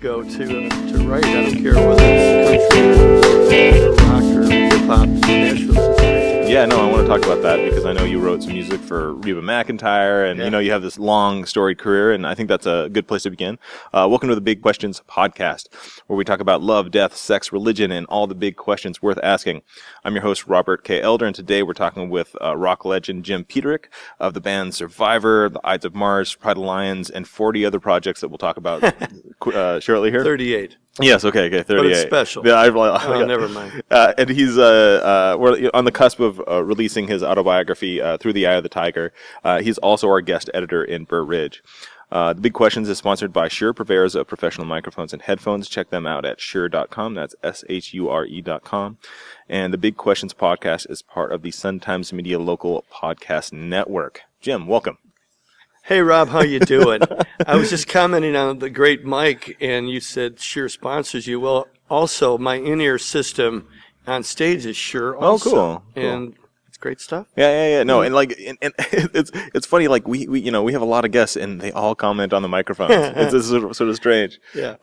go to write. I don't care whether it's country or rock or hip-hop. Nashville's just great. Yeah, no, I want to talk about that because I know you wrote some music for Reba McEntire, and you have this long, storied career, and I think that's a good place to begin. Welcome to the Big Questions podcast, where we talk about love, death, sex, religion, and all the big questions worth asking. I'm your host, Robert K. Elder, and today we're talking with rock legend Jim Peterik of the band Survivor, the Ides of March, Pride of Lions, and 40 other projects that we'll talk about shortly here. 38. Yes, okay, 38. But it's special. Yeah, Never mind. And he's we're on the cusp of releasing his autobiography, Through the Eye of the Tiger. He's also our guest editor in Burr Ridge. The Big Questions is sponsored by Shure, purveyors of professional microphones and headphones. Check them out at shure.com. That's SHURE.com. And the Big Questions podcast is part of the Sun Times Media Local Podcast Network. Jim, welcome. Hey, Rob, how you doing? I was just commenting on the great Mike, and you said Shure sponsors you. Well, also, my in-ear system on stage is Shure also. Oh, cool. And it's great stuff. Yeah. No, and it's funny. Like we have a lot of guests, and they all comment on the microphones. It's sort of strange. Yeah.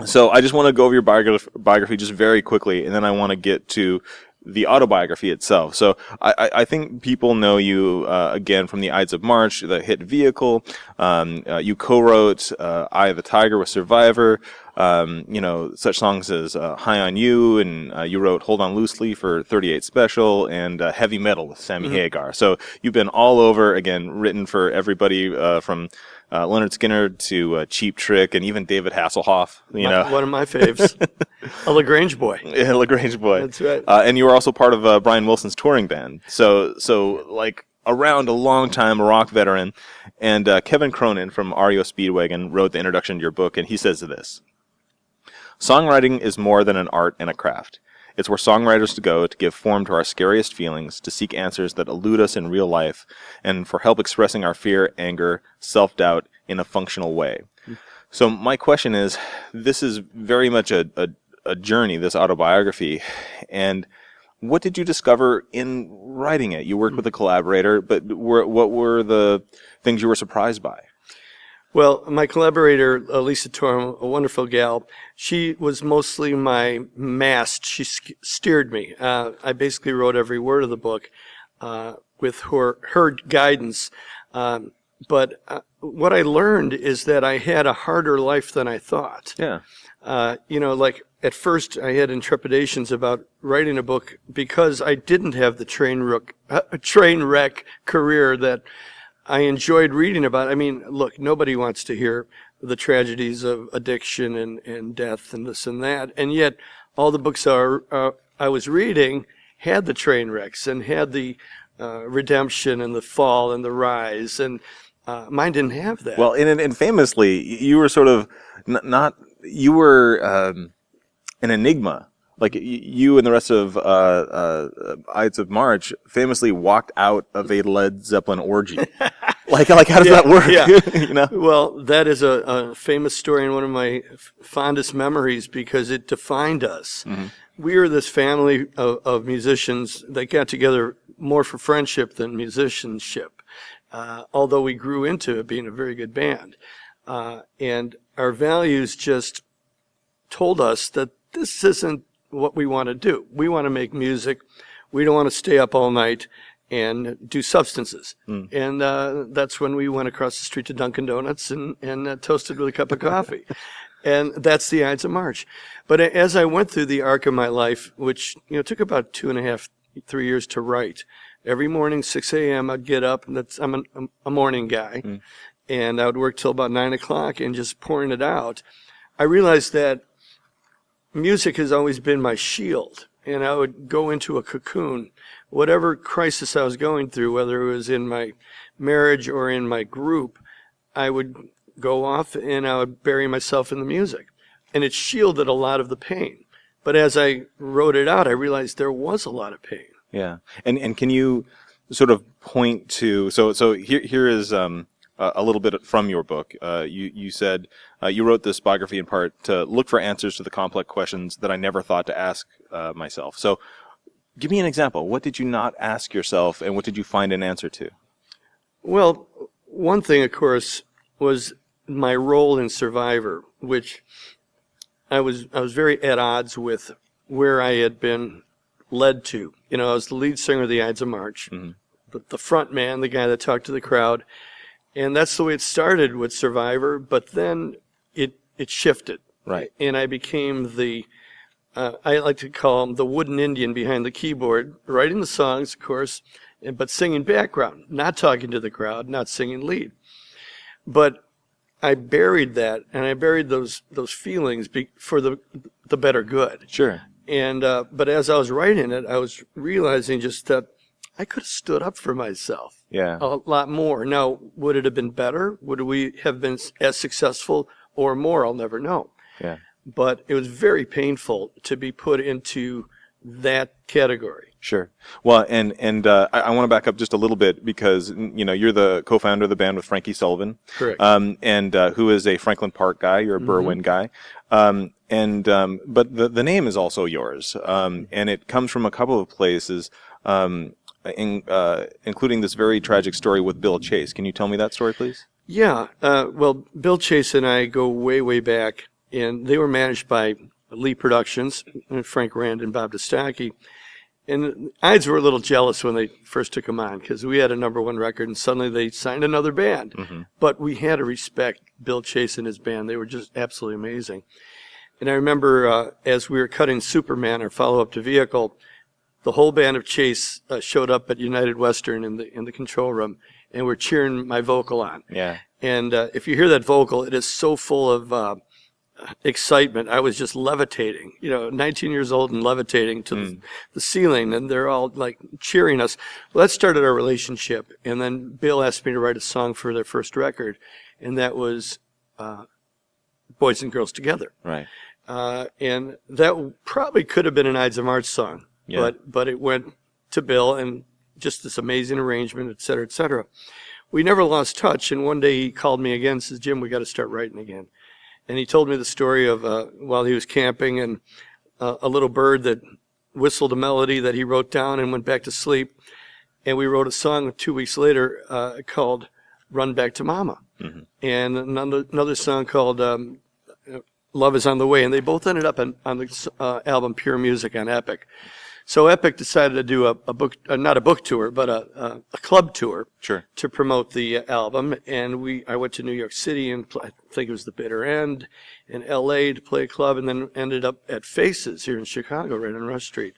So I just want to go over your biography just very quickly, and then I want to get to the autobiography itself. So I think people know you, again, from the Ides of March, the hit Vehicle. You co-wrote Eye of the Tiger with Survivor. Such songs as High on You, and you wrote Hold On Loosely for 38 Special, and Heavy Metal with Sammy Hagar. So you've been all over, again, written for everybody from Lynyrd Skynyrd to Cheap Trick, and even David Hasselhoff. One of my faves. A LaGrange boy. Yeah, LaGrange boy. That's right. And you were also part of Brian Wilson's touring band. So like around a long time, a rock veteran. And Kevin Cronin from REO Speedwagon wrote the introduction to your book, and he says this: "Songwriting is more than an art and a craft. It's where songwriters go to give form to our scariest feelings, to seek answers that elude us in real life, and for help expressing our fear, anger, self-doubt in a functional way." So my question is, this is very much a journey, this autobiography, and what did you discover in writing it? You worked with a collaborator, but what were the things you were surprised by? Well, my collaborator, Lisa Torm, a wonderful gal, she was mostly my mast. She steered me. I basically wrote every word of the book with her guidance. But what I learned is that I had a harder life than I thought. Yeah. Like at first I had trepidations about writing a book because I didn't have the train wreck career that I enjoyed reading about. I mean, look, nobody wants to hear the tragedies of addiction and death and this and that. And yet all the books I was reading had the train wrecks and had the redemption and the fall and the rise. And mine didn't have that. Well, and famously, you were sort of you were an enigma. Like you and the rest of Ides of March famously walked out of a Led Zeppelin orgy. Like how does that work? Yeah. Well, that is a famous story and one of my fondest memories because it defined us. Mm-hmm. We were this family of musicians that got together more for friendship than musicianship, although we grew into it being a very good band. And our values just told us that this isn't what we want to do. We want to make music. We don't want to stay up all night and do substances. And that's when we went across the street to Dunkin' Donuts and toasted with a cup of coffee. And that's the Ides of March. But as I went through the arc of my life, which took about 2.5, 3 years to write, every morning, 6 a.m., I'd get up, and I'm a morning guy, and I would work till about 9 o'clock and just pouring it out. I realized that music has always been my shield, and I would go into a cocoon. Whatever crisis I was going through, whether it was in my marriage or in my group, I would go off and I would bury myself in the music. And it shielded a lot of the pain. But as I wrote it out, I realized there was a lot of pain. Yeah. And can you sort of point to, so here is a little bit from your book. You said you wrote this biography in part to look for answers to the complex questions that I never thought to ask myself. So give me an example. What did you not ask yourself, and what did you find an answer to? Well, one thing, of course, was my role in Survivor, which I was very at odds with where I had been led to. You know, I was the lead singer of the Ides of March, the front man, the guy that talked to the crowd. And that's the way it started with Survivor, but then it shifted. Right. And I became I like to call him the wooden Indian behind the keyboard, writing the songs, of course, but singing background, not talking to the crowd, not singing lead. But I buried that, and I buried those feelings for the better good. Sure. And but as I was writing it, I was realizing just that I could have stood up for myself a lot more. Now, would it have been better? Would we have been as successful or more? I'll never know. Yeah. But it was very painful to be put into that category. Sure. Well, and I want to back up just a little bit because, you know, you're the co-founder of the band with Frankie Sullivan. Correct. And who is a Franklin Park guy. You're a Berwyn guy. But the name is also yours. And it comes from a couple of places, including this very tragic story with Bill Chase. Can you tell me that story, please? Yeah. Well, Bill Chase and I go way, way back, and they were managed by Lee Productions, Frank Rand and Bob Destacchi. And Ides were a little jealous when they first took them on because we had a #1 record, and suddenly they signed another band. But we had to respect Bill Chase and his band. They were just absolutely amazing. And I remember as we were cutting Superman, our follow-up to Vehicle, the whole band of Chase showed up at United Western in the control room, and were cheering my vocal on. Yeah. And if you hear that vocal, it is so full of excitement. I was just levitating, 19 years old and levitating to the ceiling, and they're all like cheering us. Well, that started our relationship. And then Bill asked me to write a song for their first record, and that was Boys and Girls Together. Right. And that probably could have been an Ides of March song, but it went to Bill, and just this amazing arrangement, et cetera, et cetera. We never lost touch, and one day he called me again and says, "Jim, we got to start writing again." And he told me the story of while he was camping, and a little bird that whistled a melody that he wrote down and went back to sleep. And we wrote a song 2 weeks later called "Run Back to Mama," and another song called "Love Is on the Way." And they both ended up on the album Pure Music on Epic. So Epic decided to do a book, not a book tour, but a club tour to promote the album. And I went to New York City, and I think it was the Bitter End, in L.A. to play a club, and then ended up at Faces here in Chicago, right on Rush Street.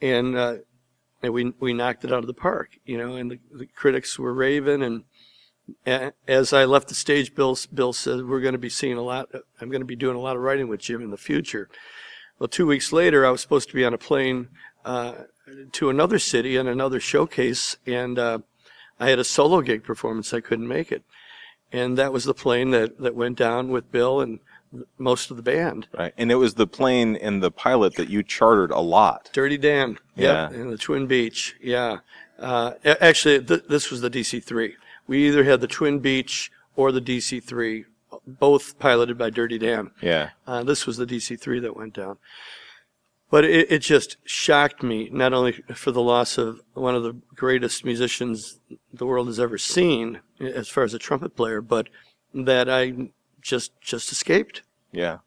And we knocked it out of the park, and the critics were raving. And as I left the stage, Bill said, "We're going to be seeing a lot. I'm going to be doing a lot of writing with Jim in the future." Well, 2 weeks later, I was supposed to be on a plane to another city and another showcase, and I had a solo gig performance. I couldn't make it. And that was the plane that went down with Bill and most of the band. Right. And it was the plane and the pilot that you chartered a lot. Dirty Dan. Yeah. And the Twin Beach. Yeah. Actually, this was the DC-3. We either had the Twin Beach or the DC-3, both piloted by Dirty Dan. Yeah. This was the DC-3 that went down. But it just shocked me, not only for the loss of one of the greatest musicians the world has ever seen, as far as a trumpet player, but that I just escaped. Yeah.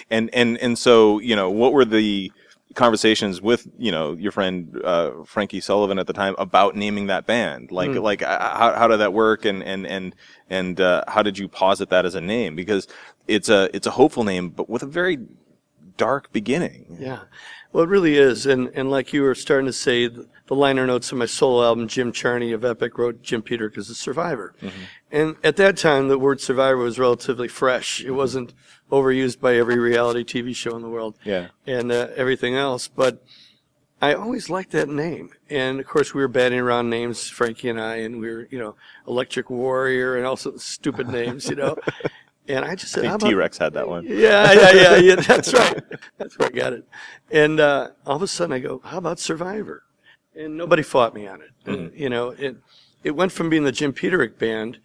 And so, what were the conversations with, your friend Frankie Sullivan at the time about naming that band? Like how did that work, and how did you posit that as a name? Because it's a hopeful name, but with a very dark beginning. Yeah. Well, it really is. And like you were starting to say, the liner notes of my solo album, Jim Charney of Epic wrote Jim Peterik as a survivor. And at that time, the word survivor was relatively fresh. It wasn't overused by every reality TV show in the world and everything else. But I always liked that name. And, of course, we were batting around names, Frankie and I, and we were, Electric Warrior and also stupid names, And I just said, I think T-Rex had that one. Yeah, that's right. That's where I got it. And all of a sudden I go, how about Survivor? And nobody fought me on it. And, it went from being the Jim Peterik band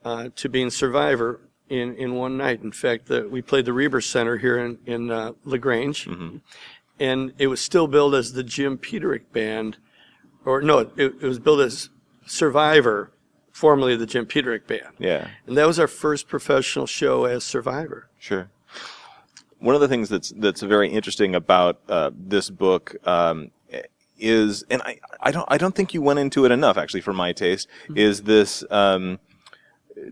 to being Survivor in one night. In fact, we played the Reber Center here in LaGrange, and it was still billed as the Jim Peterik band, or no, it was billed as Survivor formerly the Jim Peterik Band. Yeah. And that was our first professional show as Survivor. Sure. One of the things that's very interesting about this book is, and I don't think you went into it enough, actually, for my taste, is this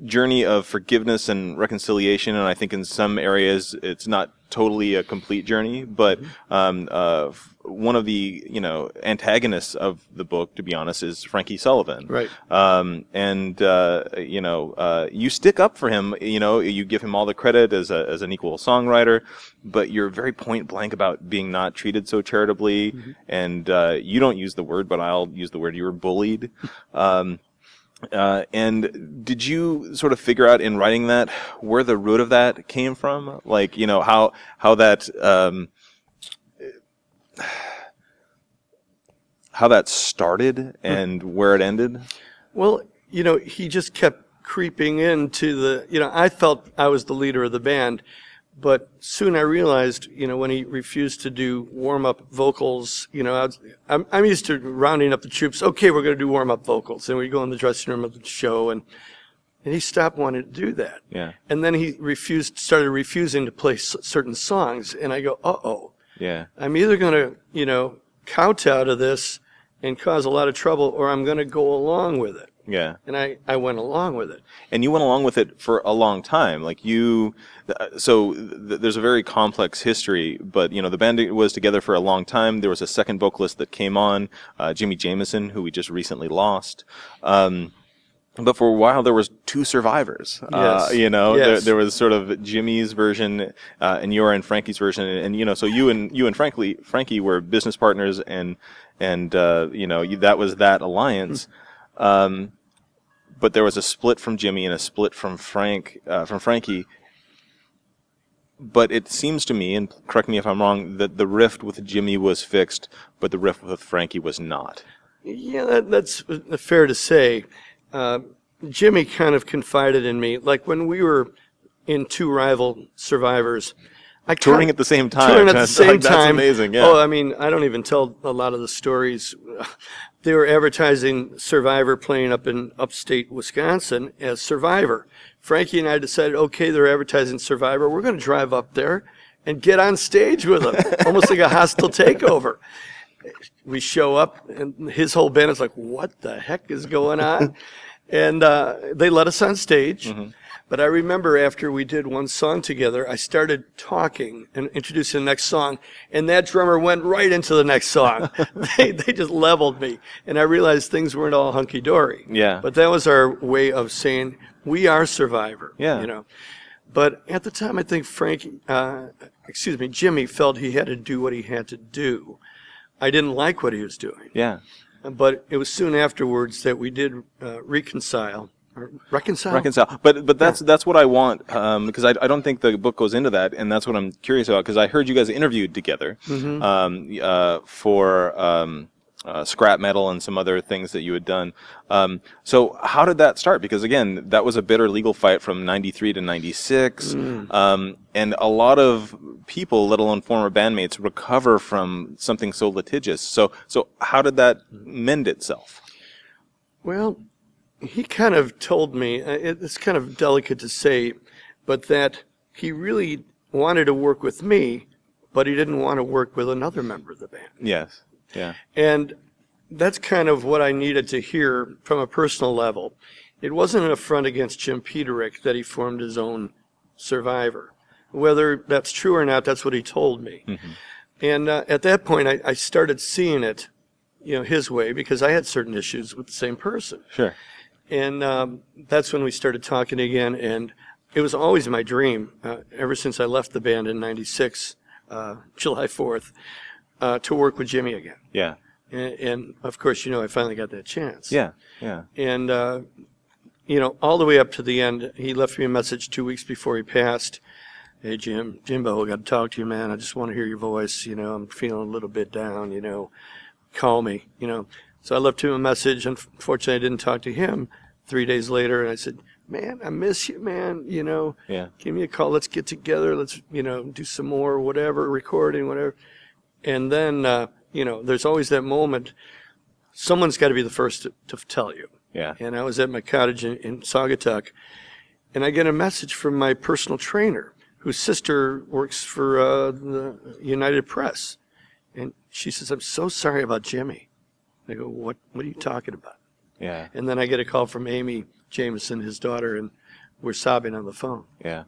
journey of forgiveness and reconciliation. And I think in some areas it's not totally a complete journey, but one of the antagonists of the book, to be honest, is Frankie Sullivan. Right. You stick up for him. You give him all the credit as an equal songwriter, but you're very point blank about being not treated so charitably. And you don't use the word, but I'll use the word. You were bullied. And did you sort of figure out in writing that where the root of that came from? Like, how that started and where it ended? Well, he just kept creeping into I felt I was the leader of the band, but soon I realized, when he refused to do warm-up vocals, I'm used to rounding up the troops. Okay, we're going to do warm-up vocals. And we go in the dressing room of the show, and he stopped wanting to do that. Yeah. And then he started refusing to play certain songs. And I go, uh-oh. Yeah. I'm either going to, kowtow to this and cause a lot of trouble, or I'm going to go along with it. Yeah. And I went along with it. And you went along with it for a long time. Like there's a very complex history, but the band was together for a long time. There was a second vocalist that came on, Jimmy Jameson, who we just recently lost. But for a while there was two survivors. Yes. Yes. There was sort of Jimmy's version, and your and Frankie's version, and so you and Frankie were business partners, and that was that alliance. But there was a split from Jimmy and a split from Frankie. But it seems to me, and correct me if I'm wrong, that the rift with Jimmy was fixed, but the rift with Frankie was not. Yeah, that's fair to say. Jimmy kind of confided in me. Like when we were in two rival Survivors, touring at the same time. Touring at the same time. That's amazing, yeah. Oh, I mean, I don't even tell a lot of the stories. They were advertising Survivor playing up in upstate Wisconsin as Survivor. Frankie and I decided, okay, they're advertising Survivor. We're going to drive up there and get on stage with them, almost like a hostile takeover. We show up, and his whole band is like, what the heck is going on? And they let us on stage. Mm-hmm. But I remember after we did one song together, I started talking and introducing the next song, and that drummer went right into the next song. They just leveled me, and I realized things weren't all hunky-dory. Yeah. But that was our way of saying, we are Survivor. Yeah. But at the time, I think Jimmy felt he had to do what he had to do. I didn't like what he was doing. Yeah. But it was soon afterwards that we did reconcile. But that's what I want, because I don't think the book goes into that, and that's what I'm curious about, because I heard you guys interviewed together for scrap metal and some other things that you had done. So how did that start? Because again, that was a bitter legal fight from 93 to 96, and a lot of people, let alone former bandmates, recover from something so litigious. So how did that mend itself? Well, he kind of told me, it's kind of delicate to say, but that he really wanted to work with me, but he didn't want to work with another member of the band. Yes. Yeah. And that's kind of what I needed to hear from a personal level. It wasn't an affront against Jim Peterik that he formed his own Survivor. Whether that's true or not, that's what he told me. Mm-hmm. And at that point, I started seeing it, his way, because I had certain issues with the same person. Sure. And that's when we started talking again, and it was always my dream, ever since I left the band in 96, July 4th, to work with Jimmy again. Yeah. And of course, I finally got that chance. Yeah, yeah. And, all the way up to the end, he left me a message 2 weeks before he passed. Hey, Jimbo, I got to talk to you, man. I just want to hear your voice. I'm feeling a little bit down, call me, So I left him a message. Unfortunately, I didn't talk to him 3 days later. And I said, man, I miss you, man. Yeah. Give me a call. Let's get together. Let's, do some more, whatever, recording, whatever. And then, there's always that moment. Someone's got to be the first to tell you. Yeah. And I was at my cottage in Saugatuck, and I get a message from my personal trainer, whose sister works for the United Press. And she says, "I'm so sorry about Jimmy." I go, what are you talking about? Yeah. And then I get a call from Amy Jameson, his daughter, and we're sobbing on the phone. Yeah.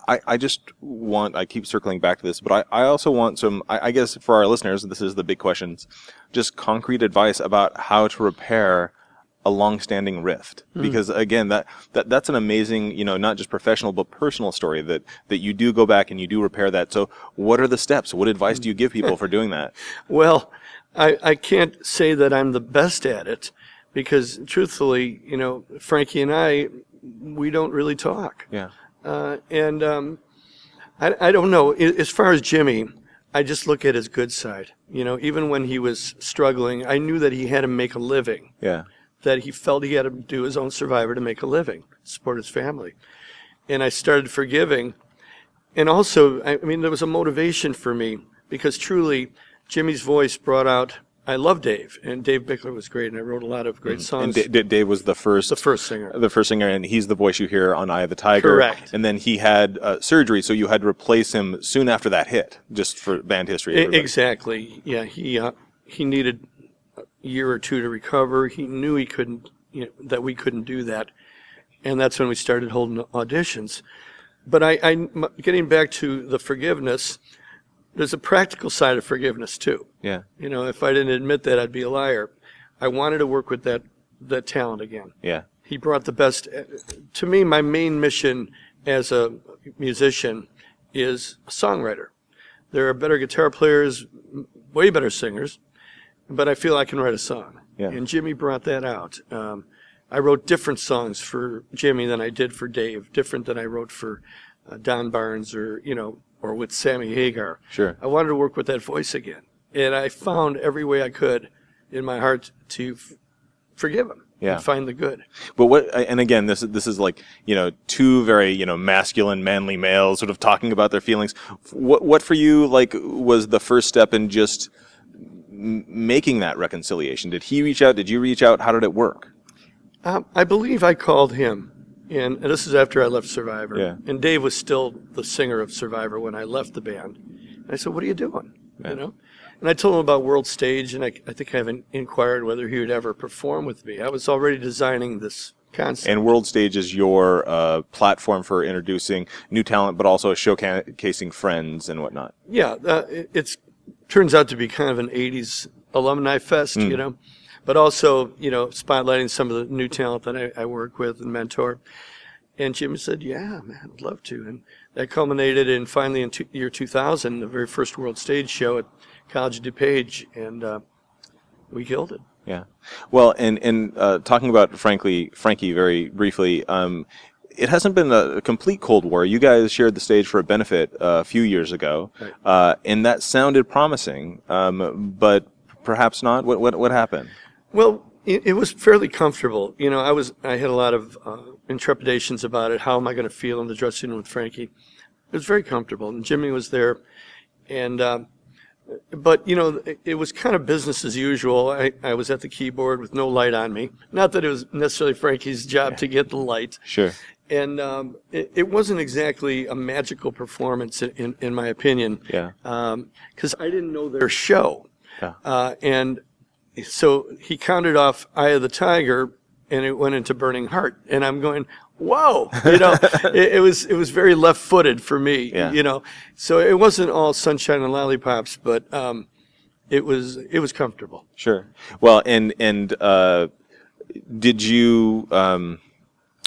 I just want, I keep circling back to this, but I also want some, I guess for our listeners, this is the big questions, just concrete advice about how to repair a long-standing rift. Because again, that's an amazing, not just professional but personal story that you do go back and you do repair that. So what are the steps? What advice do you give people for doing that? Well, I can't say that I'm the best at it, because truthfully, Frankie and we don't really talk. Yeah. I don't know. As far as Jimmy, I just look at his good side. Even when he was struggling, I knew that he had to make a living. Yeah. That he felt he had to do his own survivor to make a living, support his family. And I started forgiving. And also, there was a motivation for me, because truly, Jimmy's voice brought out, I love Dave, and Dave Bickler was great, and I wrote a lot of great songs. And Dave was the first singer. The first singer, and he's the voice you hear on Eye of the Tiger. Correct. And then he had surgery, so you had to replace him soon after that hit, just for band history. Exactly. Yeah, he needed a year or two to recover. He knew he couldn't, that we couldn't do that, and that's when we started holding auditions. But getting back to the forgiveness, there's a practical side of forgiveness too. Yeah. If I didn't admit that, I'd be a liar. I wanted to work with that talent again. Yeah. He brought the best. To me, my main mission as a musician is a songwriter. There are better guitar players, way better singers, but I feel I can write a song. Yeah. And Jimmy brought that out. I wrote different songs for Jimmy than I did for Dave, different than I wrote for Don Barnes or with Sammy Hagar. Sure. I wanted to work with that voice again. And I found every way I could in my heart to forgive him. Yeah. And find the good. But and again, this is like, two very, masculine, manly males sort of talking about their feelings. What for you, was the first step in just making that reconciliation? Did he reach out? Did you reach out? How did it work? I believe I called him. And this is after I left Survivor. Yeah. And Dave was still the singer of Survivor when I left the band. And I said, "What are you doing?" Yeah. And I told him about World Stage, and I think I haven't inquired whether he would ever perform with me. I was already designing this concept. And World Stage is your platform for introducing new talent, but also showcasing friends and whatnot. Yeah, it turns out to be kind of an 80s alumni fest, but also, spotlighting some of the new talent that I work with and mentor. And Jimmy said, "Yeah, man, I'd love to." And that culminated in finally in year 2000, the very first World Stage show at College of DuPage, and we killed it. Yeah. Well, and talking about Frankie very briefly, it hasn't been a complete Cold War. You guys shared the stage for a benefit a few years ago, right. And that sounded promising, but perhaps not. What happened? Well, it was fairly comfortable. I had a lot of intrepidations about it. How am I going to feel in the dressing room with Frankie? It was very comfortable, and Jimmy was there, and but it was kind of business as usual. I was at the keyboard with no light on me. Not that it was necessarily Frankie's job to get the light. Sure. And it wasn't exactly a magical performance, in my opinion. Yeah. Because I didn't know their show. Yeah. And so he counted off Eye of the Tiger, and it went into Burning Heart. And I'm going, whoa! It was very left-footed for me. Yeah. So it wasn't all sunshine and lollipops, but it was comfortable. Sure. Well, and did you?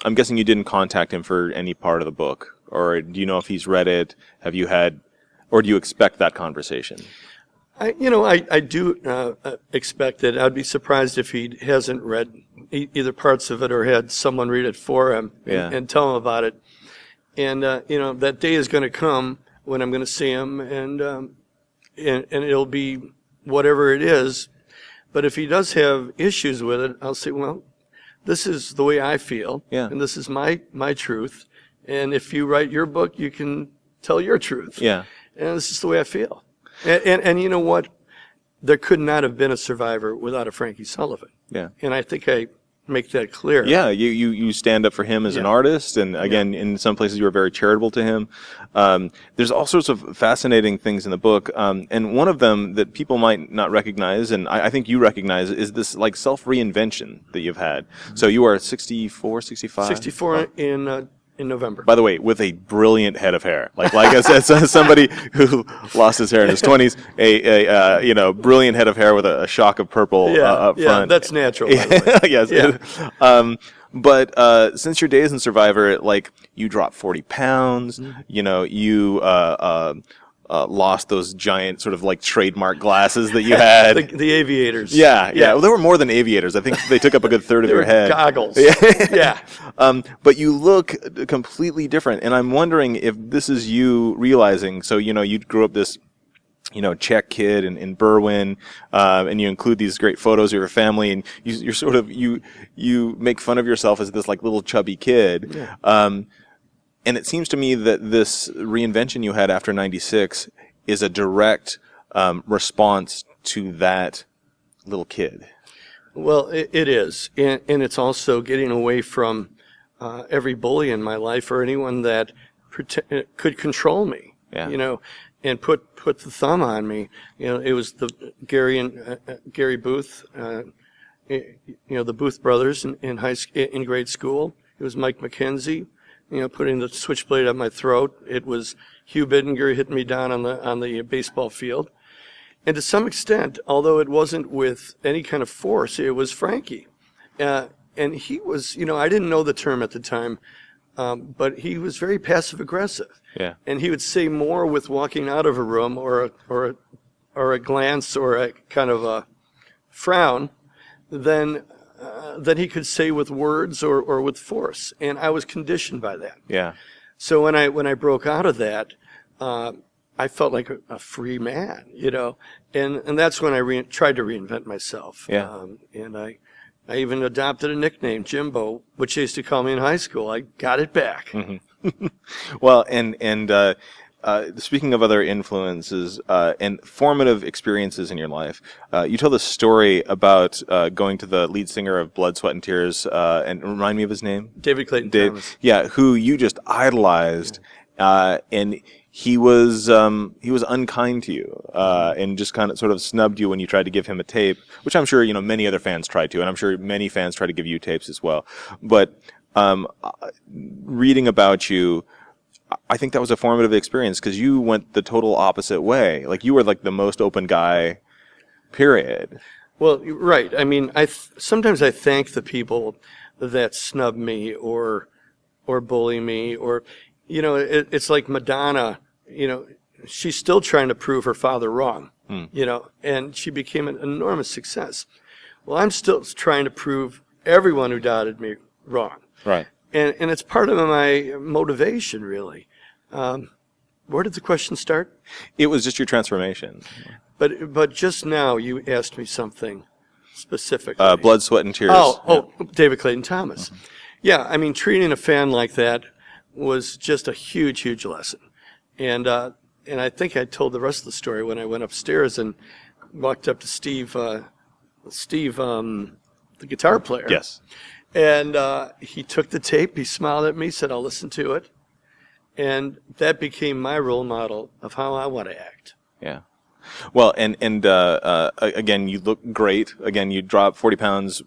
I'm guessing you didn't contact him for any part of the book, or do you know if he's read it? Have you had, or do you expect that conversation? I do expect it. I'd be surprised if he hasn't read either parts of it or had someone read it for him and tell him about it. And that day is going to come when I'm going to see him, and it'll be whatever it is. But if he does have issues with it, I'll say, well, this is the way I feel, and this is my truth. And if you write your book, you can tell your truth. Yeah. And this is the way I feel. And you know what? There could not have been a Survivor without a Frankie Sullivan. Yeah. And I think I make that clear. Yeah, you stand up for him as an artist, and again, in some places you were very charitable to him. There's all sorts of fascinating things in the book, and one of them that people might not recognize, and I think you recognize, is this like self-reinvention that you've had. So you are 64, 65? 64 in November. By the way, with a brilliant head of hair, like I said, somebody who lost his hair in his 20s, a brilliant head of hair with a shock of purple up front. Yeah, that's natural. By the way. Yes. Yeah. But since your days in Survivor, like you dropped 40 pounds, you lost those giant sort of like trademark glasses that you had. the aviators. Yeah. Well, there were more than aviators. I think they took up a good third of your head. Goggles. Yeah. But you look completely different, and I'm wondering if this is you realizing. So you grew up this, Czech kid in Berwyn, and you include these great photos of your family, and you're sort of you make fun of yourself as this like little chubby kid. Yeah. And it seems to me that this reinvention you had after '96 is a direct response to that little kid. Well, it is. And it's also getting away from every bully in my life or anyone that could control me, and put the thumb on me. It was the Gary Booth, the Booth brothers in grade school. It was Mike McKenzie, putting the switchblade on my throat. It was Hugh Bidinger hitting me down on the baseball field. And to some extent, although it wasn't with any kind of force, it was Frankie. And he was, I didn't know the term at the time, but he was very passive aggressive. Yeah. And he would say more with walking out of a room or a glance or a kind of a frown than he could say with words or with force. And I was conditioned by that. Yeah. So when I broke out of that, I felt like a free man, and that's when I tried to reinvent myself. Yeah. And I even adopted a nickname, Jimbo, which they used to call me in high school. I got it back. Mm-hmm. Well, and speaking of other influences and formative experiences in your life, you tell this story about going to the lead singer of Blood, Sweat, and Tears, and remind me of his name? David Clayton Thomas. Yeah, who you just idolized, and he was unkind to you, and just kind of sort of snubbed you when you tried to give him a tape, which I'm sure many other fans tried to, and I'm sure many fans try to give you tapes as well. But reading about you, I think that was a formative experience because you went the total opposite way. Like you were like the most open guy, period. Well, right. I mean, sometimes I thank the people that snub me or bully me, or it's like Madonna. She's still trying to prove her father wrong. And she became an enormous success. Well, I'm still trying to prove everyone who doubted me wrong. Right. And it's part of my motivation, really. Where did the question start? It was just your transformation. But just now you asked me something specifically. Blood, Sweat, and Tears. David Clayton Thomas. Mm-hmm. Yeah, I mean, treating a fan like that was just a huge, huge lesson. And I think I told the rest of the story when I went upstairs and walked up to Steve, the guitar player. Yes. And he took the tape, he smiled at me, said, "I'll listen to it." And that became my role model of how I want to act. Yeah. Well, and again, you look great. Again, you dropped 40 pounds,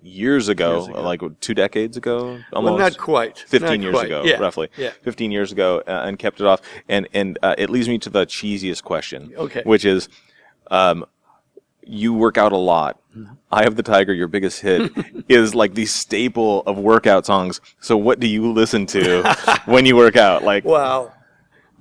years ago, like 2 decades ago, almost. Well, not quite. 15 years ago, roughly. Yeah. 15 years ago, and kept it off. And it leads me to the cheesiest question, okay, which is, you work out a lot. Eye of the Tiger, your biggest hit, is like the staple of workout songs. So what do you listen to when you work out? Like, wow,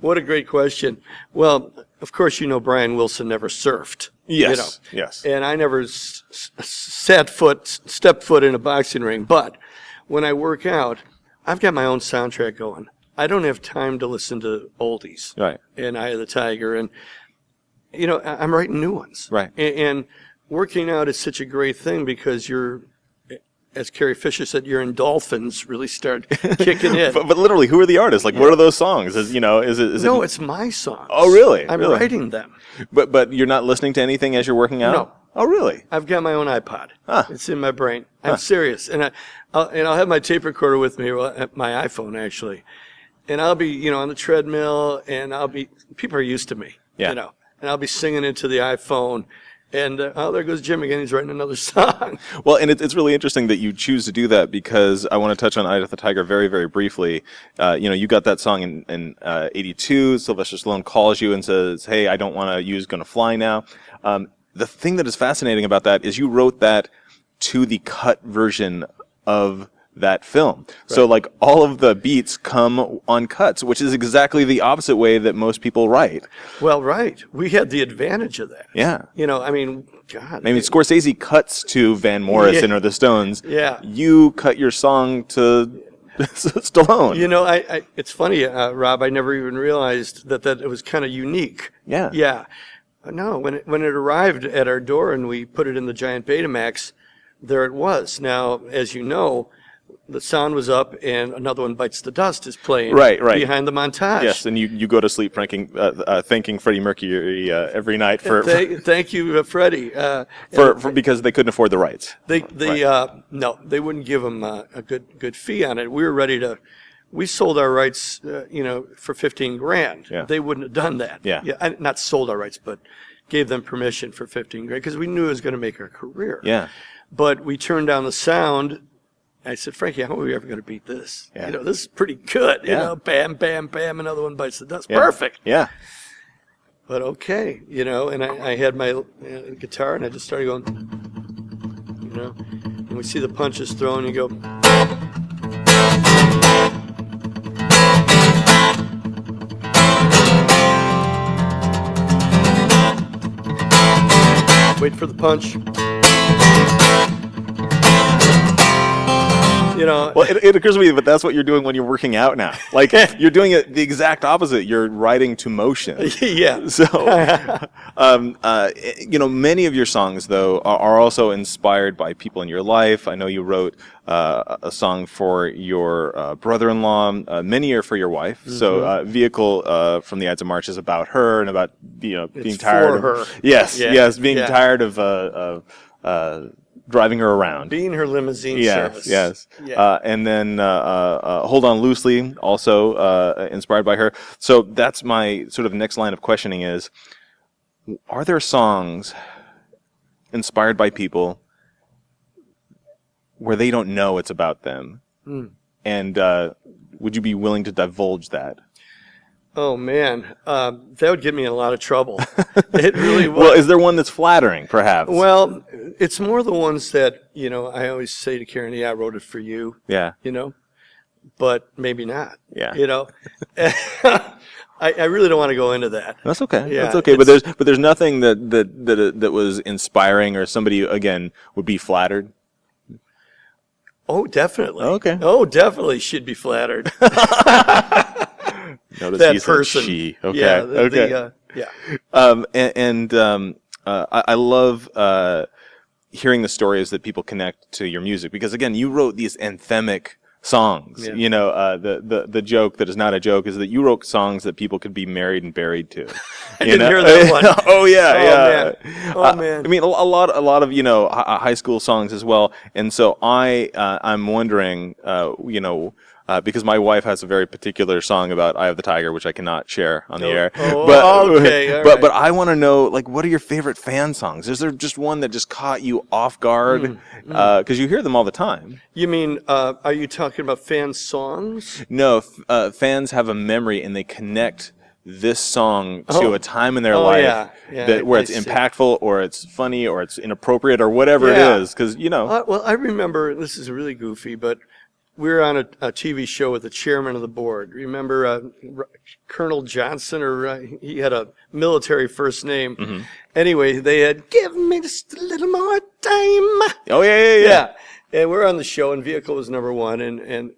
what a great question. Well, of course, Brian Wilson never surfed. Yes, yes. And I never stepped foot in a boxing ring. But when I work out, I've got my own soundtrack going. I don't have time to listen to oldies. Right. And Eye of the Tiger. And, I'm writing new ones. Right. And working out is such a great thing because as Carrie Fisher said, your endorphins really start kicking in. but literally, who are the artists? Like, what are those songs? Is it? No, it's my songs. Oh, really? I'm really? writing them. But you're not listening to anything as you're working out? Oh, really? I've got my own iPod. Huh. It's in my brain. I'm serious. And I'll have my tape recorder with me, well, my iPhone actually. And I'll be, on the treadmill, and people are used to me, and I'll be singing into the iPhone. And, there goes Jim again. He's writing another song. Well, and it's really interesting that you choose to do that, because I want to touch on Eye of the Tiger very, very briefly. You got that song in 82. Sylvester Stallone calls you and says, hey, I don't want to use Gonna Fly Now. The thing that is fascinating about that is you wrote that to the cut version of that film. Right. So like all of the beats come on cuts, which is exactly the opposite way that most people write. Well, right. We had the advantage of that. Yeah. God. Scorsese cuts to Van Morrison or the Stones. Yeah. You cut your song to Stallone. It's funny, Rob, I never even realized that it was kind of unique. Yeah. Yeah. No, when it arrived at our door and we put it in the giant Betamax, there it was. Now, as you know, the sound was up and Another One Bites the Dust is playing behind the montage. Yes, and you go to sleep thanking Freddie Mercury every night for thank you, Freddie. Because they couldn't afford the rights. No, they wouldn't give him a good fee on it. We were ready to. We sold our rights, for $15,000. Yeah. They wouldn't have done that. Yeah. Not sold our rights, but gave them permission for $15,000 because we knew it was going to make our career. Yeah. But we turned down the sound. I said, Frankie, how are we ever going to beat this? Yeah. This is pretty good. Bam, bam, bam, Another One Bites the Dust. Yeah. Perfect. Yeah. But okay, and I had my guitar and I just started going, and we see the punches thrown, you go. Wait for the punch. Well, it occurs to me, but that's what you're doing when you're working out now. Like, you're doing it the exact opposite. You're riding to motion. Yeah. So, many of your songs, though, are also inspired by people in your life. I know you wrote a song for your brother-in-law. Many are for your wife. Mm-hmm. So, Vehicle from the Ides of March is about her and about, being tired of her. Yes, being tired of driving her around. Being her limousine service. Yes. Yeah. And then Hold On Loosely, also inspired by her. So that's my sort of next line of questioning is, are there songs inspired by people where they don't know it's about them? Mm. And would you be willing to divulge that? Oh, man, that would get me in a lot of trouble. It really would. Well, is there one that's flattering, perhaps? Well, it's more the ones that, I always say to Karen, I wrote it for you. Yeah. But maybe not. Yeah. I really don't want to go into that. That's okay. Yeah, that's okay. But there's nothing that was inspiring or somebody, again, would be flattered? Oh, definitely. Okay. Oh, definitely should be flattered. Notice that he said person. She. Okay. Yeah. I love hearing the stories that people connect to your music, because again, you wrote these anthemic songs. Yeah. The joke that is not a joke is that you wrote songs that people could be married and buried to. I didn't hear that one. Oh yeah. Oh man. I mean, a lot of high school songs as well. And so I'm wondering, because my wife has a very particular song about Eye of the Tiger, which I cannot share on the air. Okay. But I want to know, like, what are your favorite fan songs? Is there just one that just caught you off guard? Because you hear them all the time. You mean, are you talking about fan songs? No, fans have a memory and they connect this song to a time in their life where it's impactful or it's funny or it's inappropriate or whatever it is. Because, well, I remember, this is really goofy, but we were on a TV show with the chairman of the board. Remember Colonel Johnson, or he had a military first name. Mm-hmm. Anyway, they had, give me just a little more time. Oh, yeah. And we're on the show, and Vehicle was number one. And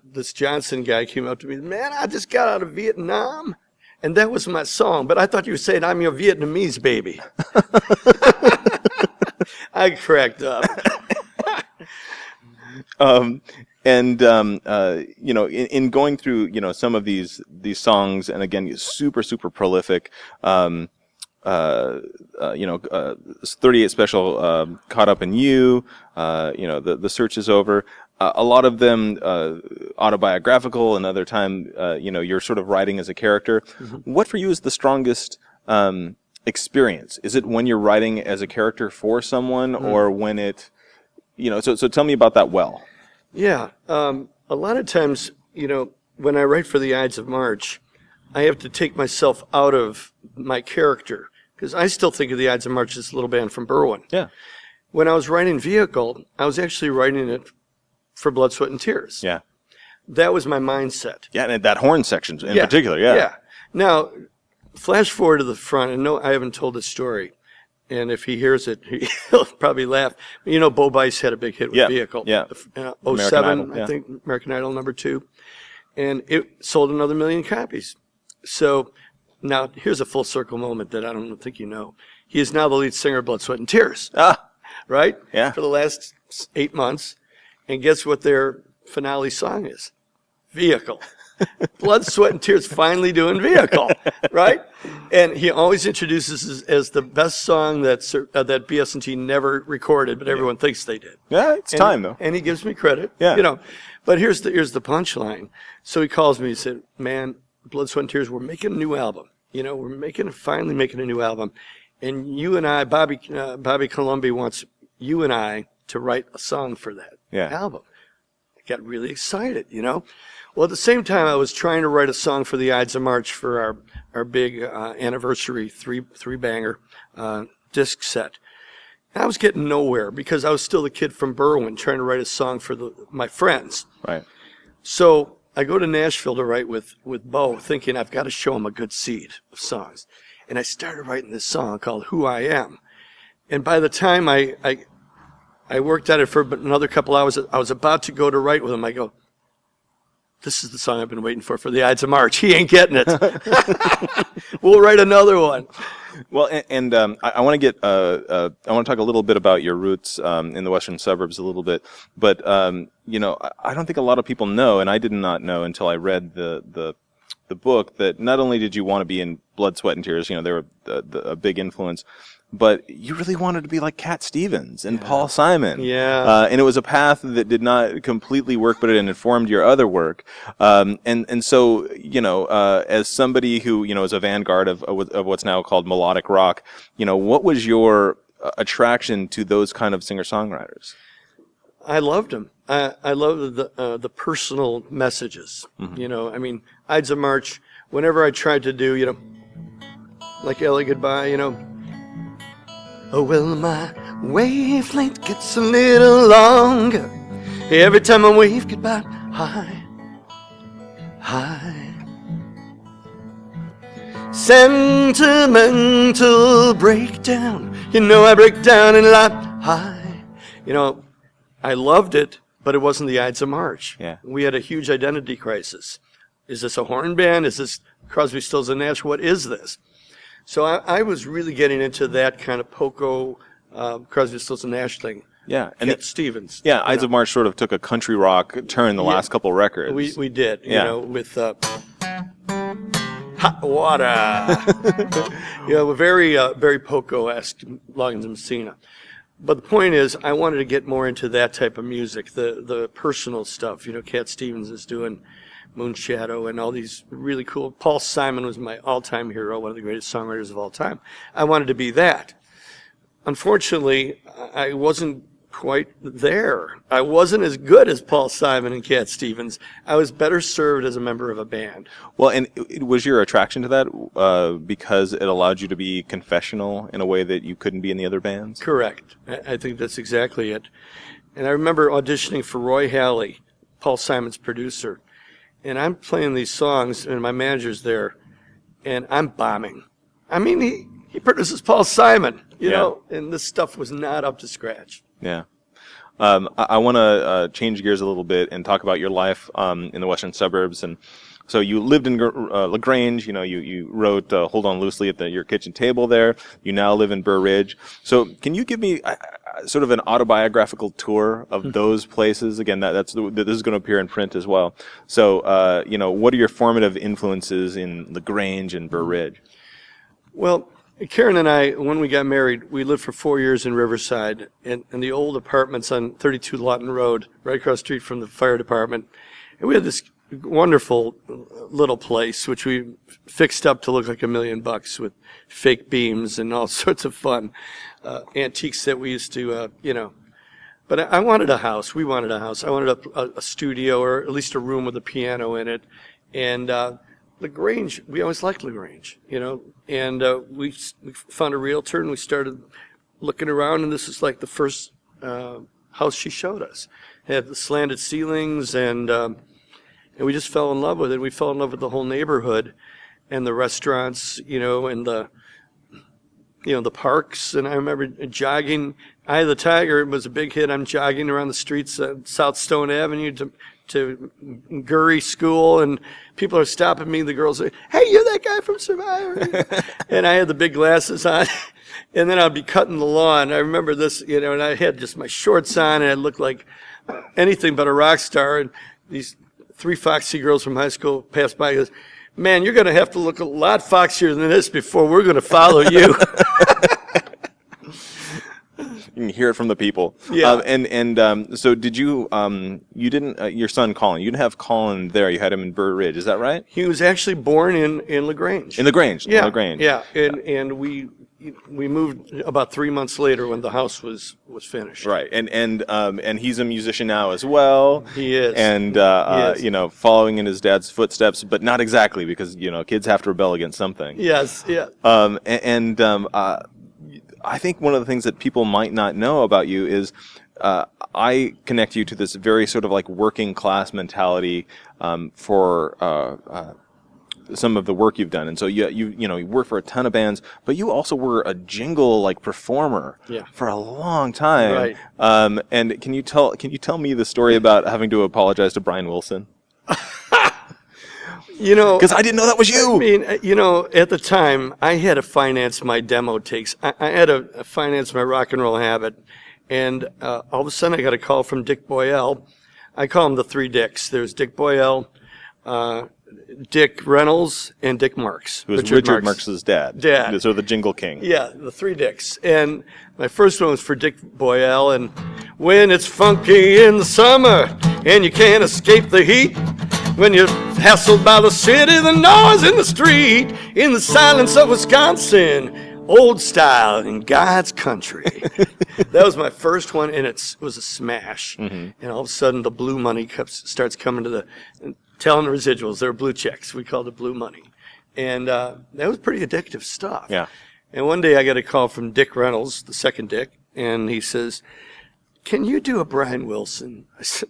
this Johnson guy came up to me, man, I just got out of Vietnam. And that was my song. But I thought you were saying, I'm your Vietnamese baby. I cracked up. In going through, some of these songs, and again, super, super prolific, 38 Special, Caught Up in You, The Search Is Over. A lot of them autobiographical, another time, you're sort of writing as a character. Mm-hmm. What for you is the strongest experience? Is it when you're writing as a character for someone, or when it, so tell me about that well. Yeah. A lot of times, when I write for the Ides of March, I have to take myself out of my character, because I still think of the Ides of March as a little band from Berwyn. Yeah. When I was writing Vehicle, I was actually writing it for Blood, Sweat, and Tears. Yeah. That was my mindset. Yeah, and that horn section in particular, yeah. Yeah. Now, flash forward to the front, and no, I haven't told this story, and if he hears it, he'll probably laugh. Bo Bice had a big hit with Vehicle. Yeah. 07, I think, American Idol #2. And it sold another 1 million copies. So now here's a full circle moment that I don't think you know. He is now the lead singer of Blood, Sweat, and Tears. Right? Yeah. For the last 8 months. And guess what their finale song is? Vehicle. Blood, Sweat, and Tears finally doing Vehicle. Right? And he always introduces it as the best song that BS&T never recorded, but everyone thinks they did. Yeah, it's time, though. And he gives me credit. Yeah. But here's the punchline. So he calls me. He said, "Man, Blood, Sweat, and Tears, we're making a new album. We're finally making a new album, and you and I, Bobby Colombi wants you and I to write a song for that album." I got really excited. Well, at the same time, I was trying to write a song for the Ides of March for our big anniversary three banger disc set. I was getting nowhere because I was still the kid from Berwyn trying to write a song for my friends. Right. So I go to Nashville to write with Bo, thinking I've got to show him a good seed of songs. And I started writing this song called Who I Am. And by the time I worked at it for another couple hours, I was about to go to write with him. I go, "This is the song I've been waiting for the Ides of March. He ain't getting it. We'll write another one." Well, and I want to I want to talk a little bit about your roots in the western suburbs a little bit, but I don't think a lot of people know, and I did not know until I read the book, that not only did you want to be in Blood, Sweat, and Tears, they were a big influence, but you really wanted to be like Cat Stevens and Paul Simon. Yeah. And it was a path that did not completely work, but it informed your other work. And so, as somebody who, is a vanguard of what's now called melodic rock, what was your attraction to those kind of singer-songwriters? I loved them. I loved the personal messages. Mm-hmm. Ides of March, whenever I tried to do, like Ellie Goodbye, "Oh, well, my wavelength gets a little longer every time I wave goodbye. High, high. Sentimental breakdown. I break down in life. High." I loved it, but it wasn't the Ides of March. Yeah. We had a huge identity crisis. Is this a horn band? Is this Crosby, Stills, and Nash? What is this? So I was really getting into that kind of Poco, Crosby, Stills, and Nash thing. Yeah, and Cat Stevens. Yeah, Ides of March sort of took a country rock turn the last couple records. We did, with Hot Water. Very very Poco-esque, Loggins and Messina. But the point is, I wanted to get more into that type of music, the personal stuff. Cat Stevens is doing Moonshadow and all these really cool. Paul Simon was my all-time hero, one of the greatest songwriters of all time. I wanted to be that. Unfortunately, I wasn't quite there. I wasn't as good as Paul Simon and Cat Stevens. I was better served as a member of a band. Well, and was your attraction to that because it allowed you to be confessional in a way that you couldn't be in the other bands? Correct. I think that's exactly it. And I remember auditioning for Roy Halley, Paul Simon's producer. And I'm playing these songs, and my manager's there, and I'm bombing. He produces Paul Simon, and this stuff was not up to scratch. Yeah. I want to change gears a little bit and talk about your life in the western suburbs. And so you lived in LaGrange. You wrote "Hold On Loosely" at your kitchen table there. You now live in Burr Ridge. So can you give me sort of an autobiographical tour of those places? Again, this is going to appear in print as well. So what are your formative influences in LaGrange and Burr Ridge? Well, Karen and I, when we got married, we lived for 4 years in Riverside, in the old apartments on 32 Lawton Road, right across the street from the fire department. And we had this wonderful little place, which we fixed up to look like $1 million with fake beams and all sorts of fun antiques that we used to, But I wanted a house. We wanted a house. I wanted a studio, or at least a room with a piano in it. And LaGrange, we always liked LaGrange, And we found a realtor, and we started looking around, and this is like the first house she showed us. It had the slanted ceilings, and we just fell in love with it. We fell in love with the whole neighborhood and the restaurants, and the parks. And I remember jogging. Eye of the Tiger was a big hit. I'm jogging around the streets at South Stone Avenue to Gurry School, and people are stopping me. The girls say, "Hey, you're that guy from Survivor." And I had the big glasses on, and then I'd be cutting the lawn. I remember this, and I had just my shorts on, and I looked like anything but a rock star. And these 3 foxy girls from high school passed by and goes, "Man, you're going to have to look a lot foxier than this before we're going to follow you." You can hear it from the people. Yeah. So did you, you didn't, your son Colin, you didn't have Colin there. You had him in Burr Ridge. Is that right? He was actually born in LaGrange. In LaGrange. Yeah. In LaGrange. Yeah. And we moved about 3 months later when the house was finished. Right. And he's a musician now as well. He is. And, He is. Following in his dad's footsteps, but not exactly, because, kids have to rebel against something. Yes. Yeah. I think one of the things that people might not know about you is I connect you to this very sort of like working class mentality for some of the work you've done. And so you work for a ton of bands, but you also were a jingle like performer for a long time. Right. And can you tell me the story about having to apologize to Brian Wilson? Because I didn't know that was you. I mean, at the time, I had to finance my demo takes. I had to finance my rock and roll habit. And all of a sudden, I got a call from Dick Boyle. I call him the 3 Dicks. There's Dick Boyle, Dick Reynolds, and Dick Marks. Who was Richard Marx's dad. So the Jingle King. Yeah, the 3 Dicks. And my first one was for Dick Boyle. And when it's funky in the summer and you can't escape the heat, when you're hassled by the city, the noise in the street, in the silence of Wisconsin, old style in God's country. That was my first one, and it was a smash. Mm-hmm. And all of a sudden, the blue money starts coming to telling the residuals. They're blue checks. We called it blue money. And that was pretty addictive stuff. Yeah. And one day I got a call from Dick Reynolds, the second Dick, and he says, "Can you do a Brian Wilson?" I said,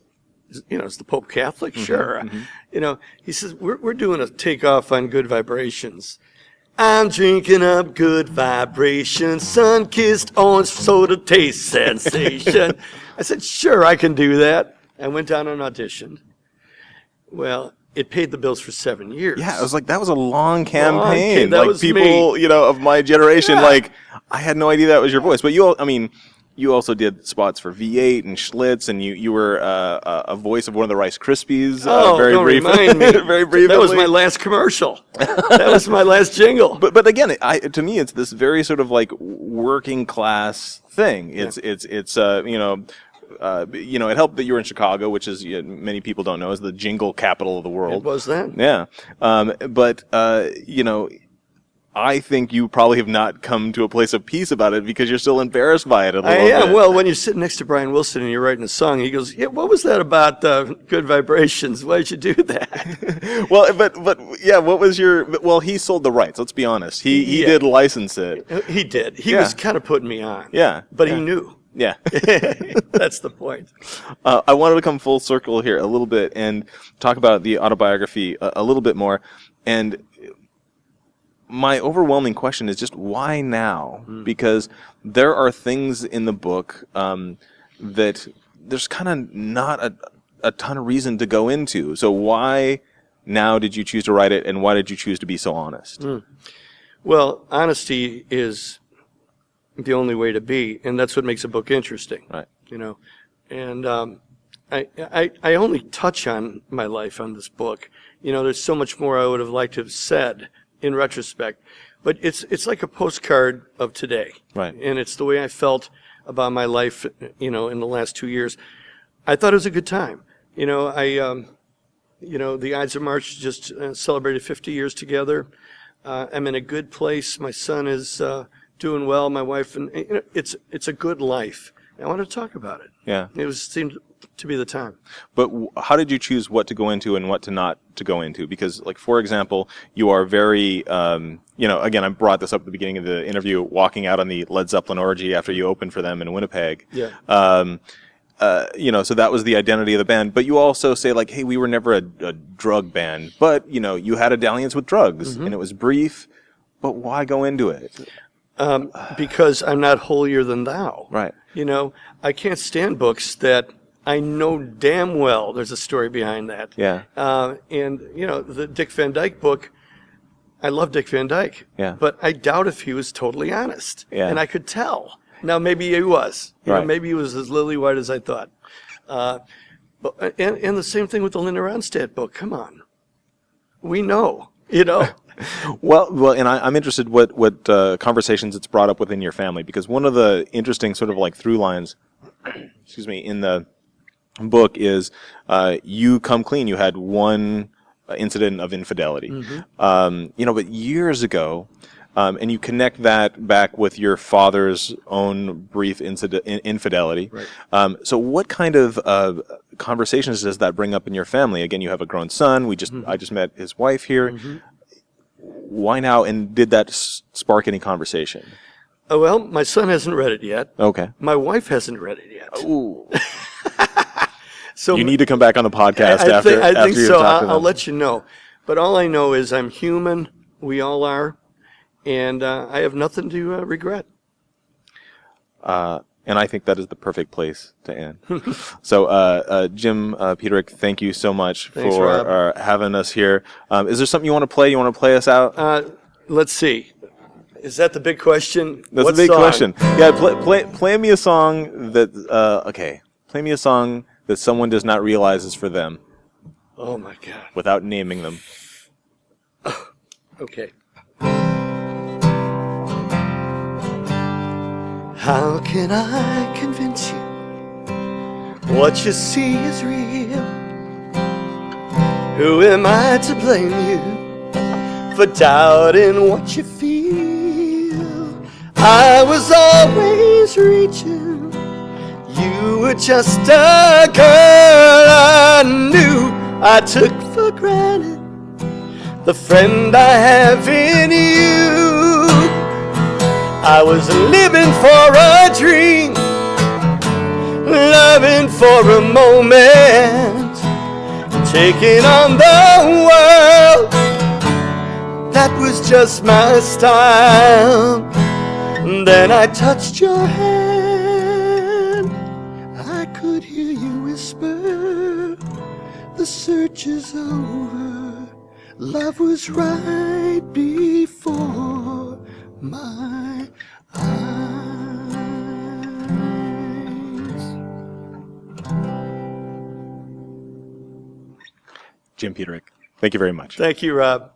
is the Pope Catholic? Mm-hmm, sure. Mm-hmm. He says, we're doing a takeoff on Good Vibrations. I'm drinking up good vibrations, sun-kissed orange soda taste sensation. I said, sure, I can do that. I went down and auditioned. Well, it paid the bills for 7 years. Yeah, it was like, that was a long campaign. That like was people, me. Of my generation, I had no idea that was your voice. But you also did spots for V8 and Schlitz, and you were a voice of one of the Rice Krispies. Very don't briefly. Remind me. Very briefly. That was my last commercial. That was my last jingle. But again, to me, it's this very sort of like working class thing. It helped that you were in Chicago, which is many people don't know is the jingle capital of the world. It was then. Yeah, I think you probably have not come to a place of peace about it because you're still embarrassed by it a little bit. Well, when you're sitting next to Brian Wilson and you're writing a song, he goes, "Yeah, what was that about Good Vibrations? Why did you do that?" Well, what was your? Well, he sold the rights. Let's be honest. He did license it. He did. He was kind of putting me on. Yeah, but he knew. Yeah. That's the point. I wanted to come full circle here a little bit and talk about the autobiography a little bit more. And my overwhelming question is just why now? Because there are things in the book that there's kind of not a ton of reason to go into. So why now did you choose to write it, and why did you choose to be so honest? Well, honesty is the only way to be, and that's what makes a book interesting. Right. And I only touch on my life on this book. There's so much more I would have liked to have said in retrospect. But it's like a postcard of today. Right. And it's the way I felt about my life, in the last 2 years. I thought it was a good time. The Ides of March just celebrated 50 years together. I'm in a good place. My son is doing well. My wife, and it's a good life. I want to talk about it. Yeah. It seemed to be the time. But how did you choose what to go into and what to not to go into? Because, like, for example, you are very, again, I brought this up at the beginning of the interview, walking out on the Led Zeppelin orgy after you opened for them in Winnipeg. Yeah. So that was the identity of the band. But you also say, like, hey, we were never a drug band. But, you had a dalliance with drugs, and it was brief. But why go into it? Because I'm not holier than thou. Right. I can't stand books that I know damn well there's a story behind that. Yeah. The Dick Van Dyke book, I love Dick Van Dyke. Yeah. But I doubt if he was totally honest. Yeah. And I could tell. Now, maybe he was. Right. Maybe he was as lily white as I thought. But the same thing with the Linda Ronstadt book. Come on. We know, Well, and I'm interested what conversations it's brought up within your family, because one of the interesting sort of like through lines, in the book is you come clean. You had one incident of infidelity, but years ago, and you connect that back with your father's own brief infidelity. Right. So what kind of conversations does that bring up in your family? Again, you have a grown son. I just met his wife here. Why now? And did that spark any conversation? Well, my son hasn't read it yet. Okay. My wife hasn't read it yet. Ooh. So you need to come back on the podcast I after. think you've so. talked to them. I'll let you know. But all I know is I'm human. We all are. And I have nothing to regret. And I think that is the perfect place to end. So, Jim, Peterik, thank you so much Thanks, for Rob. having us here. Is there something you want to play? You want to play us out? Let's see. Is that the big question? That's What a big song? question. Yeah, play me a song that. Play me a song that someone does not realize is for them. Oh my God. Without naming them. Okay. How can I convince you what you see is real? Who am I to blame you for doubting what you feel? I was always reaching. You were just a girl I knew. I took for granted the friend I have in you. I was living for a dream, loving for a moment, taking on the world. That was just my style. Then I touched your hand. I could hear you whisper, the search is over. Love was right before my eyes. Jim Peterik, thank you very much. Thank you, Rob.